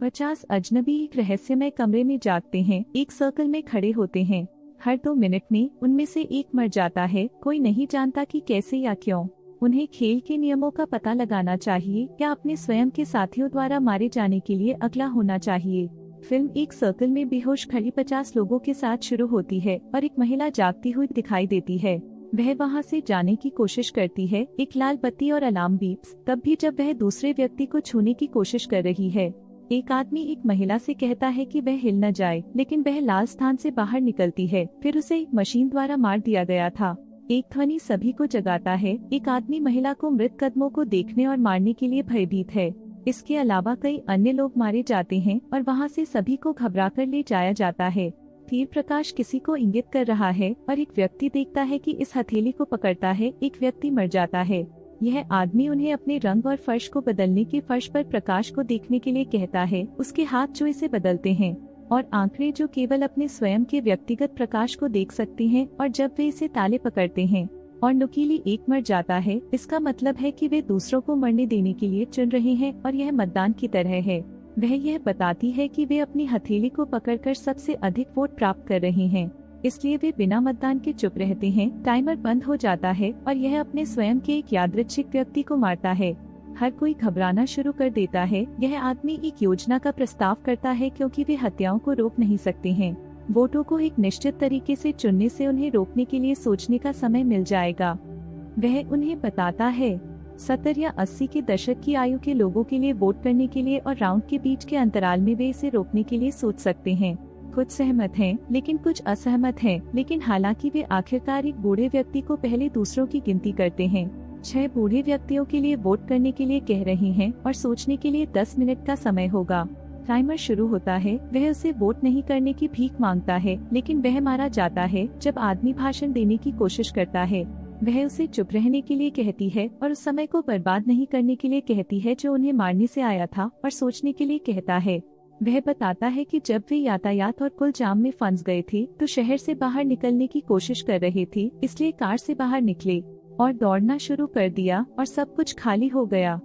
50 अजनबी एक रहस्यमय कमरे में जागते हैं, एक सर्कल में खड़े होते हैं। हर 2 मिनट में उनमें से एक मर जाता है। कोई नहीं जानता कि कैसे या क्यों। उन्हें खेल के नियमों का पता लगाना चाहिए या अपने स्वयं के साथियों द्वारा मारे जाने के लिए अगला होना चाहिए। फिल्म एक सर्कल में बेहोश खड़ी 50 लोगों के साथ शुरू होती है और एक महिला जागती हुई दिखाई देती है। वह वहां से जाने की कोशिश करती है। एक लाल बत्ती और अलार्म बीप्स तब भी जब वह दूसरे व्यक्ति को छूने की कोशिश कर रही है। एक आदमी एक महिला से कहता है कि वह हिल न जाए, लेकिन वह लाल स्थान से बाहर निकलती है। फिर उसे एक मशीन द्वारा मार दिया गया था। एक ध्वनि सभी को जगाता है। एक आदमी महिला को मृत कदमों को देखने और मारने के लिए भयभीत है। इसके अलावा कई अन्य लोग मारे जाते हैं और वहां से सभी को घबराकर ले जाया जाता है। तीर प्रकाश किसी को इंगित कर रहा है और एक व्यक्ति देखता है कि इस हथेली को पकड़ता है। एक व्यक्ति मर जाता है। यह आदमी उन्हें अपने रंग और फर्श को बदलने के फर्श पर प्रकाश को देखने के लिए कहता है। उसके हाथ जो इसे बदलते हैं और आंकड़े जो केवल अपने स्वयं के व्यक्तिगत प्रकाश को देख सकती हैं, और जब वे इसे ताले पकड़ते हैं और नुकीली एक मर जाता है, इसका मतलब है कि वे दूसरों को मरने देने के लिए चुन रहे हैं और यह मतदान की तरह है। वह यह बताती है कि वे अपनी हथेली को पकड़कर सबसे अधिक वोट प्राप्त कर रहे हैं, इसलिए वे बिना मतदान के चुप रहते हैं। टाइमर बंद हो जाता है और यह अपने स्वयं के एक यादृच्छिक व्यक्ति को मारता है। हर कोई घबराना शुरू कर देता है। यह आदमी एक योजना का प्रस्ताव करता है क्योंकि वे हत्याओं को रोक नहीं सकते हैं। वोटों को एक निश्चित तरीके से चुनने से उन्हें रोकने के लिए सोचने का समय मिल जाएगा। वह उन्हें बताता है 70 या 80 के दशक की आयु के लोगों के लिए वोट करने के लिए और राउंड के बीच के अंतराल में वे इसे रोकने के लिए सोच सकते हैं। कुछ सहमत हैं, लेकिन कुछ असहमत हैं। लेकिन हालांकि वे आखिरकार एक बूढ़े व्यक्ति को पहले दूसरों की गिनती करते हैं। 6 बूढ़े व्यक्तियों के लिए वोट करने के लिए कह रहे हैं और सोचने के लिए 10 मिनट का समय होगा। टाइमर शुरू होता है। वह उसे वोट नहीं करने की भीख मांगता है, लेकिन वह मारा जाता है जब आदमी भाषण देने की कोशिश करता है। वह उसे चुप रहने के लिए कहती है और उस समय को बर्बाद नहीं करने के लिए कहती है जो उन्हें मारने से आया था, और सोचने के लिए कहता है। वह बताता है कि जब वे यातायात और कुल जाम में फंस गए थे तो शहर से बाहर निकलने की कोशिश कर रहे थे, इसलिए कार से बाहर निकले और दौड़ना शुरू कर दिया और सब कुछ खाली हो गया।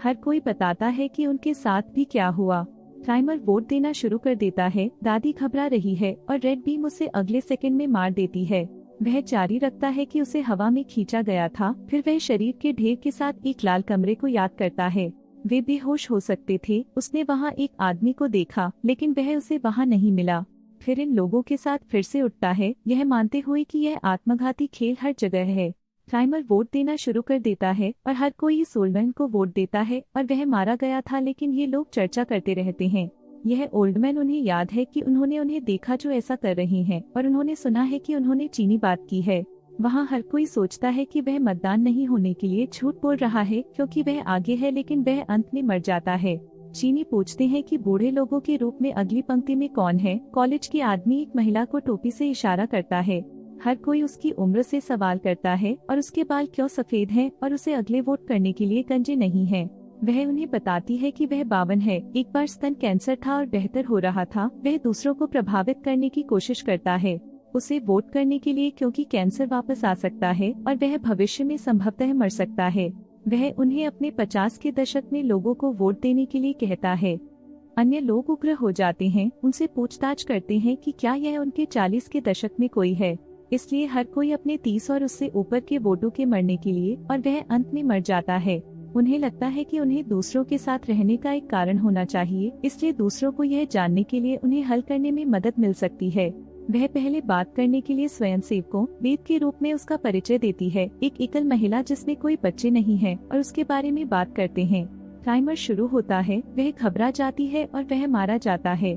हर कोई बताता है कि उनके साथ भी क्या हुआ। टाइमर वोट देना शुरू कर देता है। दादी घबरा रही है और रेड बीम उसे अगले सेकंड में मार देती है। वह जारी रखता है कि उसे हवा में खींचा गया था। फिर वह शरीर के ढेर के साथ एक लाल कमरे को याद करता है। वे बेहोश हो सकते थे। उसने वहाँ एक आदमी को देखा, लेकिन वह उसे वहाँ नहीं मिला। फिर इन लोगों के साथ फिर से उठता है, यह मानते हुए कि यह आत्मघाती खेल हर जगह है। टाइमर वोट देना शुरू कर देता है और हर कोई सोल्डमैन को वोट देता है और वह मारा गया था, लेकिन ये लोग चर्चा करते रहते हैं। यह ओल्डमैन उन्हें याद है कि उन्होंने उन्हें देखा जो ऐसा कर रही हैं, और उन्होंने सुना है कि उन्होंने चीनी बात की है। वहाँ हर कोई सोचता है कि वह मतदान नहीं होने के लिए झूठ बोल रहा है क्योंकि वह आगे है, लेकिन वह अंत में मर जाता है। चीनी पूछते हैं कि बूढ़े लोगों के रूप में अगली पंक्ति में कौन है। कॉलेज की आदमी एक महिला को टोपी से इशारा करता है। हर कोई उसकी उम्र से सवाल करता है और उसके बाल क्यों सफेद हैं और उसे अगले वोट करने के लिए गंजे नहीं हैं। वह उन्हें बताती है कि वह 52 है। एक बार स्तन कैंसर था और बेहतर हो रहा था। वह दूसरों को प्रभावित करने की कोशिश करता है उसे वोट करने के लिए, क्योंकि कैंसर वापस आ सकता है और वह भविष्य में संभवतः मर सकता है। वह उन्हें अपने 50 के दशक में लोगों को वोट देने के लिए कहता है। अन्य लोग उग्र हो जाते हैं, उनसे पूछताछ करते हैं कि क्या यह उनके 40 के दशक में कोई है। इसलिए हर कोई अपने 30 और उससे ऊपर के वोटों के मरने के लिए, और वह अंत में मर जाता है। उन्हें लगता है कि उन्हें दूसरों के साथ रहने का एक कारण होना चाहिए, इसलिए दूसरों को यह जानने के लिए उन्हें हल करने में मदद मिल सकती है। वह पहले बात करने के लिए स्वयंसेवकों वेद के रूप में उसका परिचय देती है। एक एकल महिला जिसमें कोई बच्चे नहीं है, और उसके बारे में बात करते हैं। टाइमर शुरू होता है। वह घबरा जाती है और वह मारा जाता है।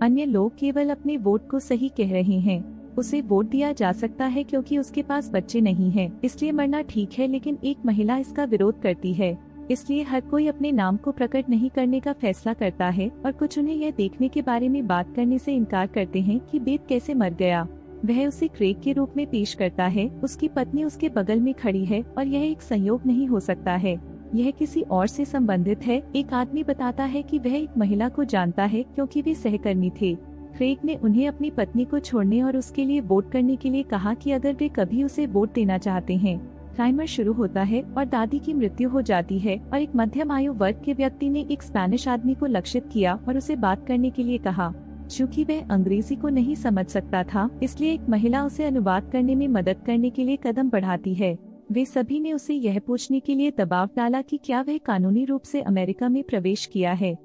अन्य लोग केवल अपने वोट को सही कह रहे हैं। उसे वोट दिया जा सकता है क्योंकि उसके पास बच्चे नहीं हैं, इसलिए मरना ठीक है, लेकिन एक महिला इसका विरोध करती है। इसलिए हर कोई अपने नाम को प्रकट नहीं करने का फैसला करता है, और कुछ उन्हें यह देखने के बारे में बात करने से इनकार करते हैं कि बेत कैसे मर गया। वह उसे क्रेग के रूप में पेश करता है। उसकी पत्नी उसके बगल में खड़ी है और यह एक संयोग नहीं हो सकता है, यह किसी और से संबंधित है। एक आदमी बताता है कि वह एक महिला को जानता है क्योंकि वे सहकर्मी थे। क्रेग ने उन्हें अपनी पत्नी को छोड़ने और उसके लिए वोट करने के लिए कहा कि अगर वे कभी उसे वोट देना चाहते हैं। टाइमर शुरू होता है और दादी की मृत्यु हो जाती है और एक मध्यम आयु वर्ग के व्यक्ति ने एक स्पेनिश आदमी को लक्षित किया और उसे बात करने के लिए कहा। चूँकि वह अंग्रेजी को नहीं समझ सकता था, इसलिए एक महिला उसे अनुवाद करने में मदद करने के लिए कदम बढ़ाती है। वे सभी ने उसे यह पूछने के लिए दबाव डाला कि क्या वह कानूनी रूप से अमेरिका में प्रवेश किया है।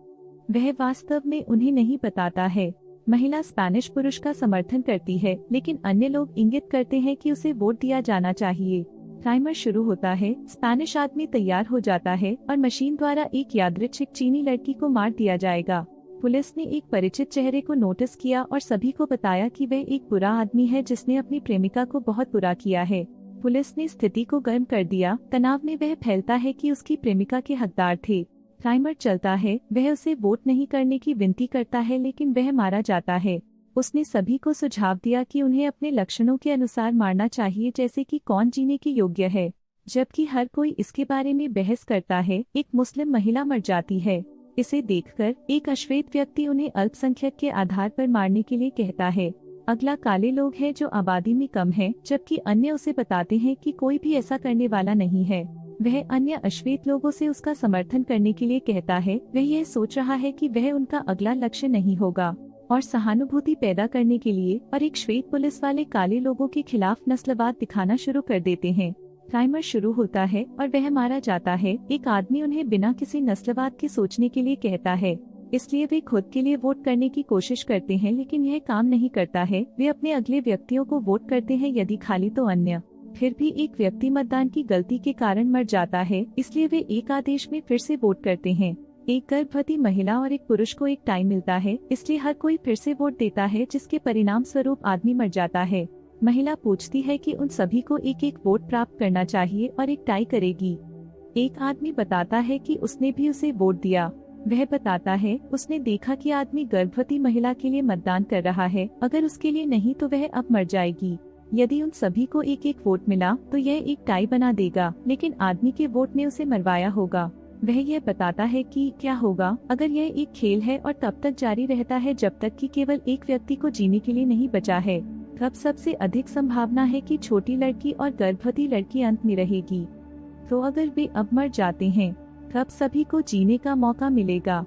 वह वास्तव में उन्हें नहीं बताता है। महिला स्पेनिश पुरुष का समर्थन करती है, लेकिन अन्य लोग इंगित करते हैं कि उसे वोट दिया जाना चाहिए। टाइमर शुरू होता है, स्पेनिश आदमी तैयार हो जाता है और मशीन द्वारा एक यादृच्छिक चीनी लड़की को मार दिया जाएगा। पुलिस ने एक परिचित चेहरे को नोटिस किया और सभी को बताया कि वह एक बुरा आदमी है जिसने अपनी प्रेमिका को बहुत बुरा किया है। पुलिस ने स्थिति को गर्म कर दिया। तनाव में वह फैलता है कि उसकी प्रेमिका के हकदार थे। टाइमर चलता है, वह उसे वोट नहीं करने की विनती करता है, लेकिन वह मारा जाता है। उसने सभी को सुझाव दिया कि उन्हें अपने लक्षणों के अनुसार मारना चाहिए, जैसे कि कौन जीने के योग्य है। जबकि हर कोई इसके बारे में बहस करता है, एक मुस्लिम महिला मर जाती है। इसे देखकर एक अश्वेत व्यक्ति उन्हें अल्पसंख्यक के आधार पर मारने के लिए कहता है। अगला काले लोग हैं जो आबादी में कम है, जबकि अन्य उसे बताते हैं कि कोई भी ऐसा करने वाला नहीं है। वह अन्य अश्वेत लोगों से उसका समर्थन करने के लिए कहता है। वह यह सोच रहा है कि वह उनका अगला लक्ष्य नहीं होगा और सहानुभूति पैदा करने के लिए और एक श्वेत पुलिस वाले काले लोगों के खिलाफ नस्लवाद दिखाना शुरू कर देते हैं। टाइमर शुरू होता है और वह मारा जाता है। एक आदमी उन्हें बिना किसी नस्लवाद के सोचने के लिए कहता है, इसलिए वे खुद के लिए वोट करने की कोशिश करते हैं, लेकिन यह काम नहीं करता है। वे अपने अगले व्यक्तियों को वोट करते हैं, यदि खाली तो अन्य। फिर भी एक व्यक्ति मतदान की गलती के कारण मर जाता है, इसलिए वे एक आदेश में फिर से वोट करते हैं। एक गर्भवती महिला और एक पुरुष को एक टाई मिलता है, इसलिए हर कोई फिर से वोट देता है, जिसके परिणाम स्वरूप आदमी मर जाता है। महिला पूछती है कि उन सभी को एक एक वोट प्राप्त करना चाहिए और एक टाई करेगी। एक आदमी बताता है कि उसने भी उसे वोट दिया। वह बताता है उसने देखा कि आदमी गर्भवती महिला के लिए मतदान कर रहा है, अगर उसके लिए नहीं तो वह अब मर जाएगी। यदि उन सभी को एक एक वोट मिला तो यह एक टाई बना देगा, लेकिन आदमी के वोट ने उसे मरवाया होगा। वह यह बताता है कि क्या होगा अगर यह एक खेल है और तब तक जारी रहता है जब तक कि केवल एक व्यक्ति को जीने के लिए नहीं बचा है। तब सबसे अधिक संभावना है कि छोटी लड़की और गर्भवती लड़की अंत में रहेगी। तो अगर वे अब मर जाते हैं तब सभी को जीने का मौका मिलेगा।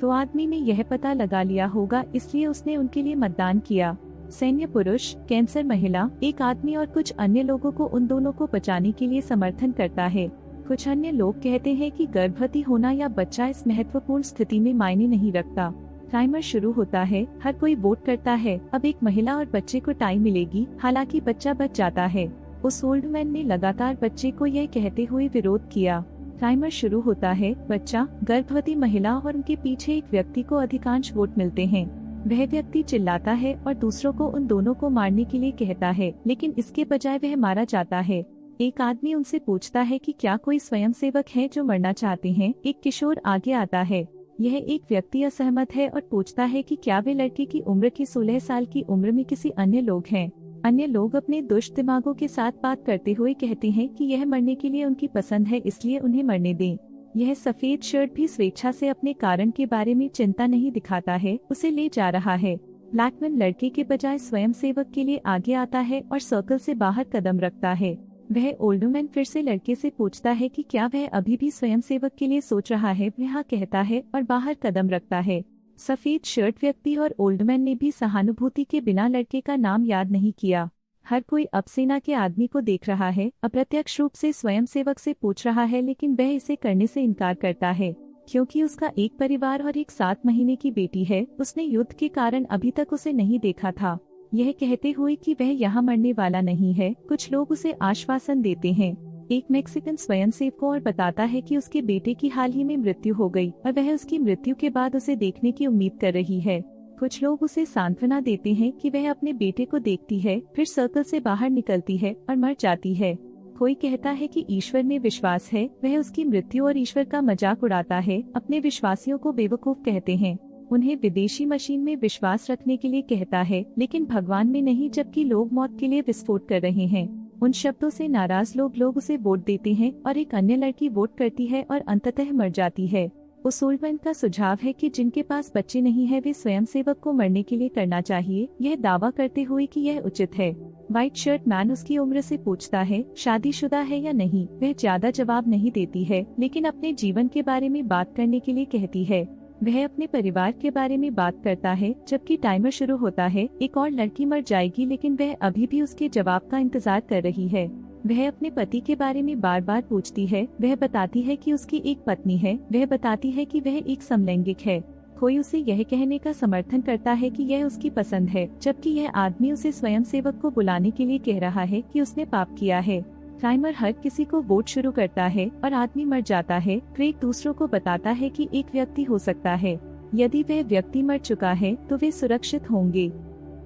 तो आदमी ने यह पता लगा लिया होगा, इसलिए उसने उनके लिए मतदान किया। सैन्य पुरुष, कैंसर महिला, एक आदमी और कुछ अन्य लोगों को उन दोनों को बचाने के लिए समर्थन करता है। कुछ अन्य लोग कहते हैं कि गर्भवती होना या बच्चा इस महत्वपूर्ण स्थिति में मायने नहीं रखता। टाइमर शुरू होता है, हर कोई वोट करता है। अब एक महिला और बच्चे को टाई मिलेगी, हालांकि बच्चा बच जाता है। उस ओल्ड मैन ने लगातार बच्चे को यह कहते हुए विरोध किया। टाइमर शुरू होता है, बच्चा, गर्भवती महिला और उनके पीछे एक व्यक्ति को अधिकांश वोट मिलते हैं। वह व्यक्ति चिल्लाता है और दूसरों को उन दोनों को मारने के लिए कहता है, लेकिन इसके बजाय वह मारा जाता है। एक आदमी उनसे पूछता है कि क्या कोई स्वयंसेवक है जो मरना चाहते हैं। एक किशोर आगे आता है। यह एक व्यक्ति असहमत है और पूछता है कि क्या वे लड़के की उम्र की 16 साल की उम्र में किसी अन्य लोग हैं। अन्य लोग अपने दुष्ट दिमागों के साथ बात करते हुए कहते हैं कि यह मरने के लिए उनकी पसंद है, इसलिए उन्हें मरने दें। यह सफेद शर्ट भी स्वेच्छा से अपने कारण के बारे में चिंता नहीं दिखाता है, उसे ले जा रहा है। ब्लैकमैन लड़के के बजाय स्वयंसेवक के लिए आगे आता है और सर्कल से बाहर कदम रखता है। वह ओल्डमैन फिर से लड़के से पूछता है कि क्या वह अभी भी स्वयंसेवक के लिए सोच रहा है। वह कहता है और बाहर कदम रखता है। सफेद शर्ट व्यक्ति और ओल्डमैन ने भी सहानुभूति के बिना लड़के का नाम याद नहीं किया। हर कोई अब सेना के आदमी को देख रहा है, अप्रत्यक्ष रूप से स्वयंसेवक से पूछ रहा है, लेकिन वह इसे करने से इनकार करता है क्योंकि उसका एक परिवार और एक 7 महीने की बेटी है। उसने युद्ध के कारण अभी तक उसे नहीं देखा था। यह कहते हुए कि वह यहाँ मरने वाला नहीं है, कुछ लोग उसे आश्वासन देते हैं। एक मेक्सिकन स्वयंसेवक को और बताता है कि उसके बेटे की हाल ही में मृत्यु हो गई और वह उसकी मृत्यु के बाद उसे देखने की उम्मीद कर रही है। कुछ लोग उसे सांत्वना देते हैं कि वह अपने बेटे को देखती है, फिर सर्कल से बाहर निकलती है और मर जाती है। कोई कहता है कि ईश्वर में विश्वास है। वह उसकी मृत्यु और ईश्वर का मजाक उड़ाता है। अपने विश्वासियों को बेवकूफ कहते हैं। उन्हें विदेशी मशीन में विश्वास रखने के लिए कहता है, लेकिन भगवान में नहीं, जबकि लोग मौत के लिए विस्फोट कर रहे हैं। उन शब्दों से नाराज लोग उसे वोट देते हैं और एक अन्य लड़की वोट करती है और अंततः मर जाती है। उस ओल्डमैन का सुझाव है कि जिनके पास बच्चे नहीं है वे स्वयंसेवक को मरने के लिए करना चाहिए, यह दावा करते हुए कि यह उचित है। व्हाइट शर्ट मैन उसकी उम्र से पूछता है शादीशुदा है या नहीं। वह ज्यादा जवाब नहीं देती है, लेकिन अपने जीवन के बारे में बात करने के लिए कहती है। वह अपने परिवार के बारे में बात करता है। जबकि टाइमर शुरू होता है। एक और लड़की मर जाएगी, लेकिन वह अभी भी उसके जवाब का इंतजार कर रही है। वह अपने पति के बारे में बार बार पूछती है। वह बताती है कि उसकी एक पत्नी है। वह बताती है कि वह एक समलैंगिक है। कोई उसे यह कहने का समर्थन करता है कि यह उसकी पसंद है, जबकि यह आदमी उसे स्वयंसेवक को बुलाने के लिए कह रहा है कि उसने पाप किया है। टाइमर हर किसी को वोट शुरू करता है और आदमी मर जाता है। क्रेग दूसरों को बताता है कि एक व्यक्ति हो सकता है। यदि वह व्यक्ति मर चुका है तो वे सुरक्षित होंगे।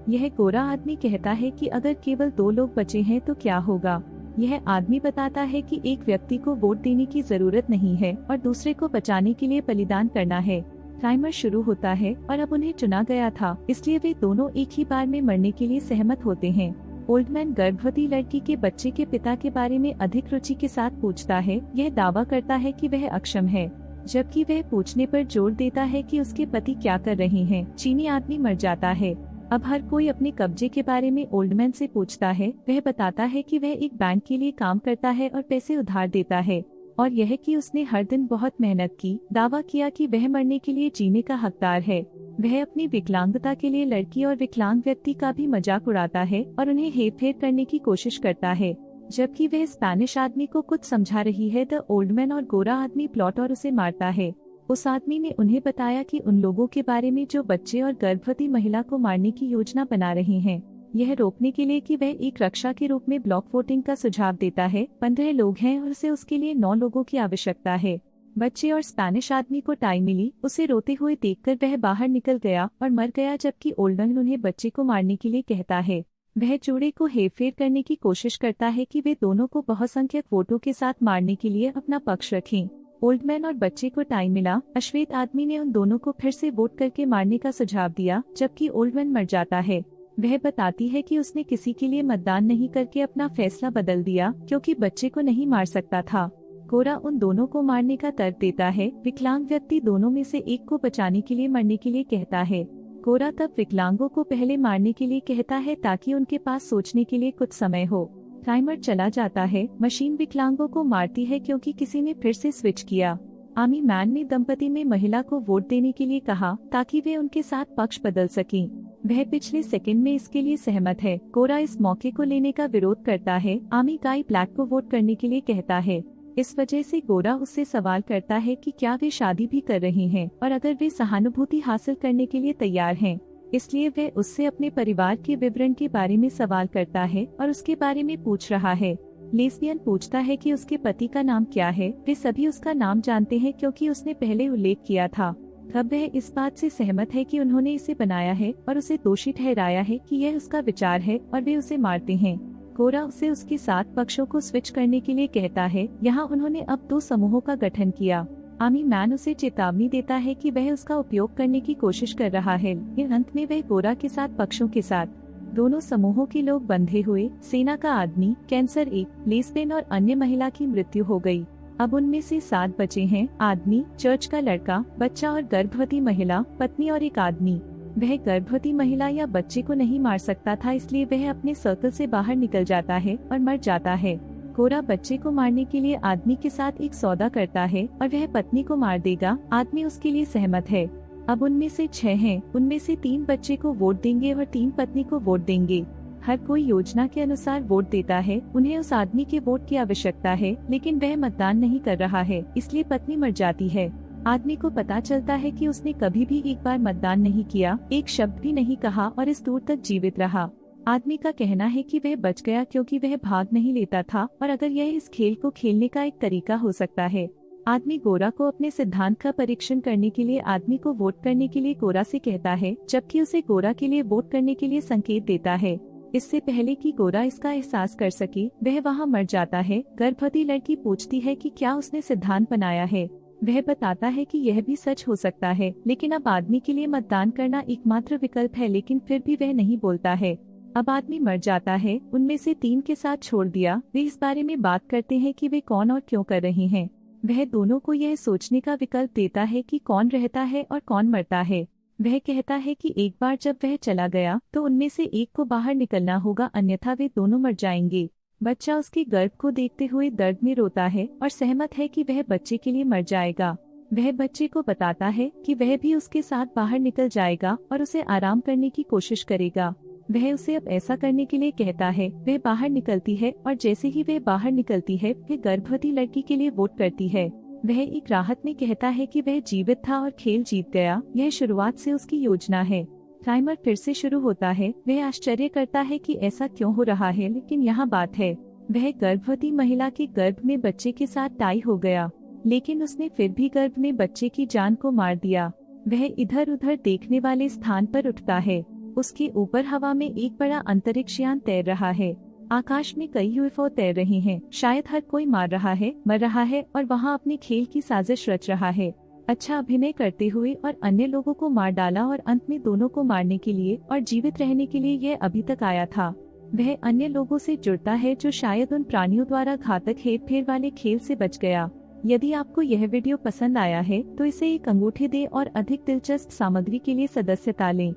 यह गोरा आदमी कहता है कि अगर केवल 2 लोग बचे हैं तो क्या होगा। यह आदमी बताता है कि एक व्यक्ति को वोट देने की जरूरत नहीं है और दूसरे को बचाने के लिए बलिदान करना है। टाइमर शुरू होता है और अब उन्हें चुना गया था, इसलिए वे दोनों एक ही बार में मरने के लिए सहमत होते हैं। ओल्डमैन गर्भवती लड़की के बच्चे के पिता के बारे में अधिक रुचि के साथ पूछता है। यह दावा करता है कि वह अक्षम है, जबकि वह पूछने पर जोर देता है कि उसके पति क्या कर रहे हैं। चीनी आदमी मर जाता है। अब हर कोई अपने कब्जे के बारे में ओल्डमैन से पूछता है। वह बताता है कि वह एक बैंक के लिए काम करता है और पैसे उधार देता है, और यह कि उसने हर दिन बहुत मेहनत की। दावा किया कि वह मरने के लिए जीने का हकदार है। वह अपनी विकलांगता के लिए लड़की और विकलांग व्यक्ति का भी मजाक उड़ाता है और उन्हें हेरफेर करने की कोशिश करता है। जबकि वह स्पेनिश आदमी को कुछ समझा रही है, द ओल्डमैन और गोरा आदमी प्लॉट और उसे मारता है। उस आदमी ने उन्हें बताया कि उन लोगों के बारे में जो बच्चे और गर्भवती महिला को मारने की योजना बना रहे हैं, यह रोकने के लिए कि वह एक रक्षा के रूप में ब्लॉक वोटिंग का सुझाव देता है। 15 लोग हैं और उसे उसके लिए 9 लोगों की आवश्यकता है। बच्चे और स्पेनिश आदमी को टाई मिली। उसे रोते हुए देखकर वह बाहर निकल गया और मर गया, जबकि ओल्डमैन उन्हें बच्चे को मारने के लिए कहता है। वह जोड़े को हेरफेर करने की कोशिश करता है कि वे दोनों को बहुसंख्यक वोटों के साथ मारने के लिए अपना पक्ष रखें। ओल्डमैन और बच्चे को टाई मिला। अश्वेत आदमी ने उन दोनों को फिर से वोट करके मारने का सुझाव दिया, जबकि ओल्डमैन मर जाता है। वह बताती है कि उसने किसी के लिए मतदान नहीं करके अपना फैसला बदल दिया, क्योंकि बच्चे को नहीं मार सकता था। गोरा उन दोनों को मारने का तर्क देता है। विकलांग व्यक्ति दोनों में से एक को बचाने के लिए मरने के लिए कहता है। गोरा तब विकलांगों को पहले मारने के लिए कहता है ताकि उनके पास सोचने के लिए कुछ समय हो। टाइमर चला जाता है। मशीन विकलांगों को मारती है क्योंकि किसी ने फिर से स्विच किया। आमी मैन ने दंपति में महिला को वोट देने के लिए कहा ताकि वे उनके साथ पक्ष बदल सकें। वह पिछले सेकंड में इसके लिए सहमत है। गोरा इस मौके को लेने का विरोध करता है। आमी गाय ब्लैक को वोट करने के लिए कहता है। इस वजह से गोरा उससे सवाल करता है कि क्या वे शादी भी कर रहे हैं और अगर वे सहानुभूति हासिल करने के लिए तैयार हैं। इसलिए वह उससे अपने परिवार के विवरण के बारे में सवाल करता है और उसके बारे में पूछ रहा है। लेस्बियन पूछता है कि उसके पति का नाम क्या है। वे सभी उसका नाम जानते हैं क्योंकि उसने पहले उल्लेख किया था। तब वह इस बात से सहमत है कि उन्होंने इसे बनाया है और उसे दोषी ठहराया है कि यह उसका विचार है और वे उसे मारते हैं। गोरा उसे उसके साथ पक्षों को स्विच करने के लिए कहता है। यहाँ उन्होंने अब 2 समूहों का गठन किया। आमी मैन उसे चेतावनी देता है कि वह उसका उपयोग करने की कोशिश कर रहा है। अंत में वह गोरा के साथ पक्षों के साथ दोनों समूहों के लोग बंधे हुए। सेना का आदमी, कैंसर, एक लेस्बियन और अन्य महिला की मृत्यु हो गई। अब उनमें से 7 बचे हैं। आदमी, चर्च का लड़का, बच्चा और गर्भवती महिला, पत्नी और एक आदमी। वह गर्भवती महिला या बच्चे को नहीं मार सकता था, इसलिए वह अपने सर्कल से बाहर निकल जाता है और मर जाता है। गोरा बच्चे को मारने के लिए आदमी के साथ एक सौदा करता है और वह पत्नी को मार देगा। आदमी उसके लिए सहमत है। अब उनमें से 6 हैं। उनमें से 3 बच्चे को वोट देंगे और 3 पत्नी को वोट देंगे। हर कोई योजना के अनुसार वोट देता है। उन्हें उस आदमी के वोट की आवश्यकता है, लेकिन वह मतदान नहीं कर रहा है, इसलिए पत्नी मर जाती है। आदमी को पता चलता है कि उसने कभी भी एक बार मतदान नहीं किया, एक शब्द भी नहीं कहा और इस दूर तक जीवित रहा। आदमी का कहना है कि वह बच गया क्योंकि वह भाग नहीं लेता था और अगर यह इस खेल को खेलने का एक तरीका हो सकता है। आदमी गोरा को अपने सिद्धांत का परीक्षण करने के लिए आदमी को वोट करने के लिए गोरा से कहता है, जबकि उसे गोरा के लिए वोट करने के लिए संकेत देता है। इससे पहले कि गोरा इसका एहसास कर सके, वह वहाँ मर जाता है। गर्भवती लड़की पूछती है कि क्या उसने सिद्धांत बनाया है। वह बताता है कि यह भी सच हो सकता है, लेकिन अब आदमी के लिए मतदान करना एकमात्र विकल्प है, लेकिन फिर भी वह नहीं बोलता है। अब आदमी मर जाता है। उनमें से 3 के साथ छोड़ दिया। वे इस बारे में बात करते हैं कि वे कौन और क्यों कर रहे हैं। वह दोनों को यह सोचने का विकल्प देता है कि कौन रहता है और कौन मरता है। वह कहता है कि एक बार जब वह चला गया तो उनमें से एक को बाहर निकलना होगा, अन्यथा वे दोनों मर जाएंगे। बच्चा उसके गर्भ को देखते हुए दर्द में रोता है और सहमत है कि वह बच्चे के लिए मर जाएगा। वह बच्चे को बताता है कि वह भी उसके साथ बाहर निकल जाएगा और उसे आराम करने की कोशिश करेगा। वह उसे अब ऐसा करने के लिए कहता है। वह बाहर निकलती है और जैसे ही वह बाहर निकलती है वह गर्भवती लड़की के लिए वोट करती है। वह एक राहत में कहता है कि वह जीवित था और खेल जीत गया। यह शुरुआत से उसकी योजना है। टाइमर फिर से शुरू होता है। वह आश्चर्य करता है कि ऐसा क्यों हो रहा है, लेकिन यहाँ बात है, वह गर्भवती महिला के गर्भ में बच्चे के साथ टाई हो गया, लेकिन उसने फिर भी गर्भ में बच्चे की जान को मार दिया। वह इधर उधर देखने वाले स्थान पर उठता है। उसके ऊपर हवा में एक बड़ा अंतरिक्ष यान तैर रहा है। आकाश में कई यूएफओ तैर रहे हैं। शायद हर कोई मर रहा है और वहाँ अपने खेल की साजिश रच रहा है। अच्छा अभिनय करते हुए और अन्य लोगों को मार डाला और अंत में दोनों को मारने के लिए और जीवित रहने के लिए यह अभी तक आया था। वह अन्य लोगों से जुड़ता है जो शायद उन प्राणियों द्वारा घातक हेरफेर वाले खेल से बच गया। यदि आपको यह वीडियो पसंद आया है तो इसे एक अंगूठे दें और अधिक दिलचस्प सामग्री के लिए सदस्यता लें।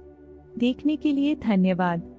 देखने के लिए धन्यवाद।